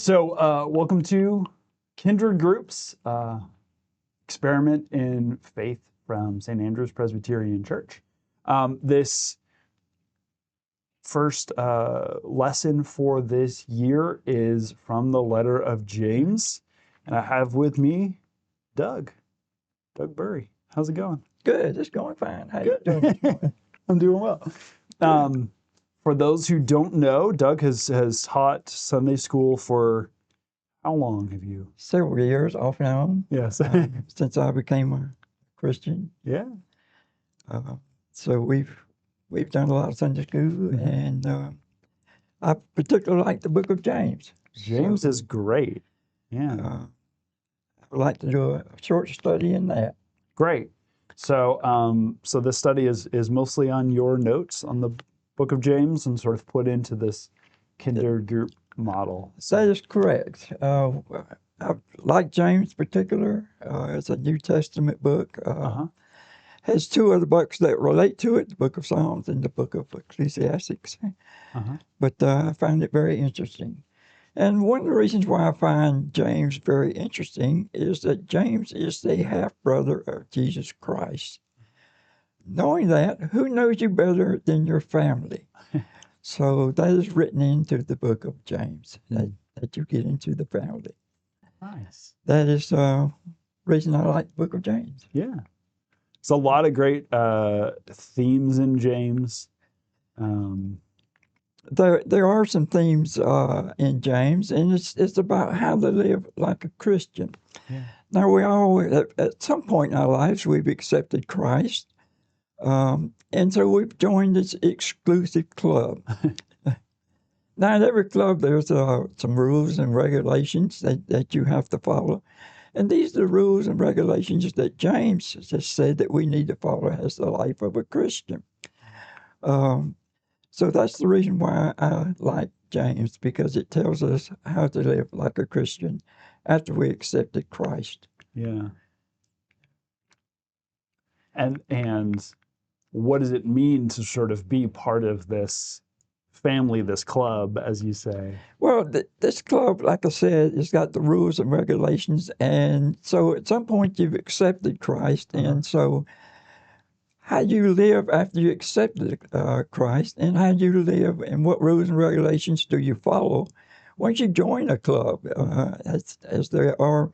Welcome to Kindred Groups, Experiment in Faith from St. Andrew's Presbyterian Church. This first lesson for this year is from the letter of James, and I have with me Doug Burry. How's it going? Good, it's going fine. How you doing this morning? I'm doing well. For those who don't know, Doug has taught Sunday school for how long have you? Several years, off and on. Yes. Since I became a Christian. Yeah. So we've done a lot of Sunday school, and I particularly like the Book of James. James is great. Yeah. I would like to do a short study in that. Great. So this study is mostly on your notes on the Book of James and sort of put into this Kindred Group model. That is correct. I like James particular. It's a New Testament book. Has two other books that relate to it, the Book of Psalms and the Book of Ecclesiastes. But I find it very interesting. And one of the reasons why I find James very interesting is that James is the half-brother of Jesus Christ. Knowing that, who knows you better than your family? So that is written into the Book of James, that you get into the family. Nice. That is the reason I like the Book of James. Yeah. It's a lot of great themes in James. There are some themes in James, and it's about how to live like a Christian. Yeah. Now, we all, at some point in our lives, we've accepted Christ, and so we've joined this exclusive club. Now, in every club, there's some rules and regulations that you have to follow. And these are the rules and regulations that James has said that we need to follow as the life of a Christian. So that's the reason why I like James, because it tells us how to live like a Christian after we accepted Christ. Yeah. And what does it mean to sort of be part of this family, this club, as you say? Well, this club, like I said, has got the rules and regulations, and so at some point you've accepted Christ, and so how you live after you accepted Christ, and how you live, and what rules and regulations do you follow once you join a club, as there are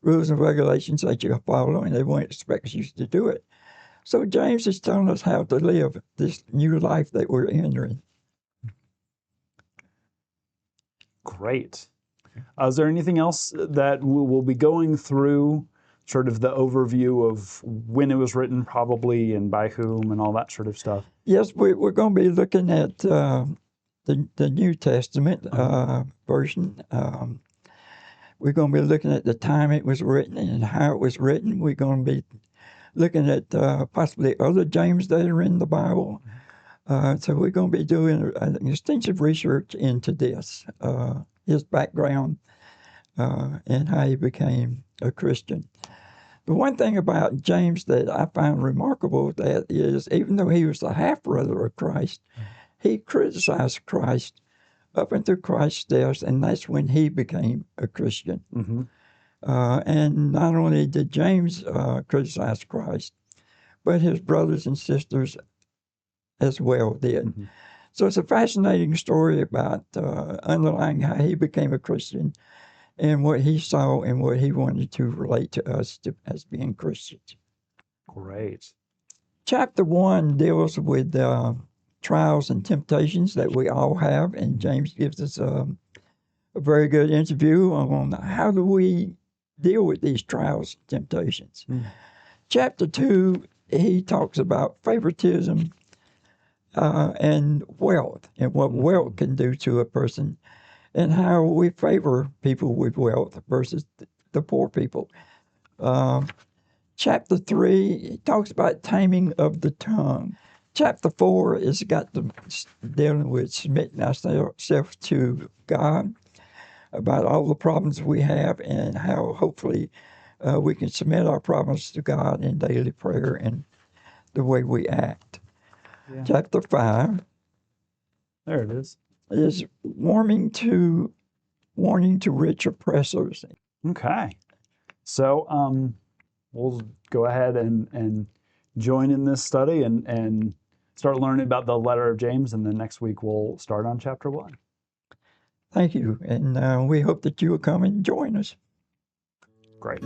rules and regulations that you follow, and everyone expects you to do it. So James is telling us how to live this new life that we're entering. Great. Is there anything else that we'll be going through, sort of the overview of when it was written probably and by whom and all that sort of stuff? Yes, we're going to be looking at the New Testament version. We're going to be looking at the time it was written and how it was written. We're going to be looking at possibly other James that are in the Bible. So we're going to be doing an extensive research into this, his background, and how he became a Christian. The one thing about James that I find remarkable that is, even though he was the half-brother of Christ, he criticized Christ up until Christ's death, and that's when he became a Christian. And not only did James criticize Christ, but his brothers and sisters as well did. So it's a fascinating story about underlying how he became a Christian and what he saw and what he wanted to relate to us as being Christians. Great. Chapter 1 deals with trials and temptations that we all have, and James gives us a very good interview on how do we deal with these trials and temptations. Chapter 2, he talks about favoritism and wealth, and what wealth can do to a person, and how we favor people with wealth versus the poor people. Chapter 3, it talks about taming of the tongue. Chapter 4 is dealing with submitting ourselves to God, about all the problems we have and how hopefully we can submit our problems to God in daily prayer and the way we act. Yeah. Chapter 5. There it is. Is warming to warning to rich oppressors. Okay. So we'll go ahead and join in this study and start learning about the letter of James, and then next week we'll start on chapter 1. Thank you, and we hope that you will come and join us. Great.